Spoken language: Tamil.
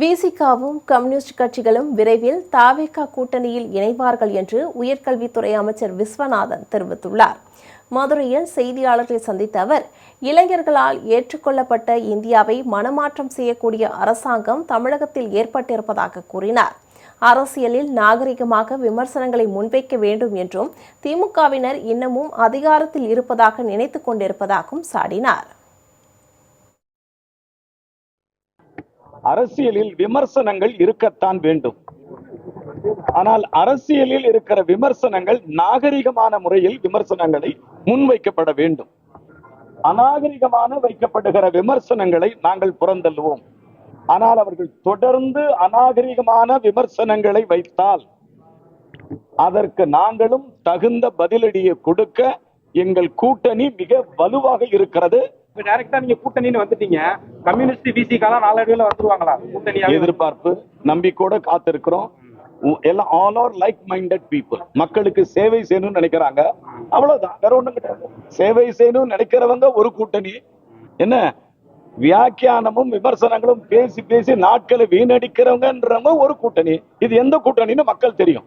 விசிகாவும் கம்யூனிஸ்ட் கட்சிகளும் விரைவில் தாவேகா கூட்டணியில் இணைவார்கள் என்று உயர்கல்வித்துறை அமைச்சர் விஸ்வநாதன் தெரிவித்துள்ளார். மதுரையில் செய்தியாளர்களை சந்தித்த அவர், இளைஞர்களால் ஏற்றுக்கொள்ளப்பட்ட இந்தியாவை மனமாற்றம் செய்யக்கூடிய அரசாங்கம் தமிழகத்தில் ஏற்பட்டிருப்பதாக கூறினார். அரசியலில் நாகரிகமாக விமர்சனங்களை முன்வைக்க வேண்டும் என்றும் திமுகவினர் இன்னமும் அதிகாரத்தில் இருப்பதாக நினைத்துக் கொண்டிருப்பதாகவும் சாடினார். அரசியலில் விமர்சனங்கள் இருக்கத்தான் வேண்டும். ஆனால் அரசியலில் இருக்கிற விமர்சனங்கள் நாகரிகமான முறையில் விமர்சனங்களை முன்வைக்கப்பட வேண்டும். அநாகரிகமான வைக்கப்படுகிற விமர்சனங்களை நாங்கள் புறந்தள்ளுவோம். ஆனால் அவர்கள் தொடர்ந்து அநாகரிகமான விமர்சனங்களை வைத்தால் அதற்கு நாங்களும் தகுந்த பதிலடியை கொடுக்க எங்கள் கூட்டணி மிக வலுவாக இருக்கிறது. டைரக்டா நீங்க கூட்டணின்னு வந்துட்டீங்க. கம்யூனிஸ்ட் விசிகாலாம் நாளடைவில் வந்துருவாங்களா? கூட்டணி எதிர்பார்ப்பு நம்பிக்கையோட காத்திருக்கிறோம். எல்லாம் all are like minded people. மக்களுக்கு சேவை செய்யணும்னு நினைக்கிறாங்க, அவ்வளவுதான், வேற ஒண்ணும் கிடையாது. சேவை செய்யணும்னு நினைக்கிறவங்க ஒரு கூட்டணி. என்ன வியாக்கியானமும் விமர்சனங்களும் பேசி பேசி நாட்களை வீணடிக்கிறவங்கன்றவங்க ஒரு கூட்டணி. இது எந்த கூட்டணின்னு மக்கள் தெரியும்.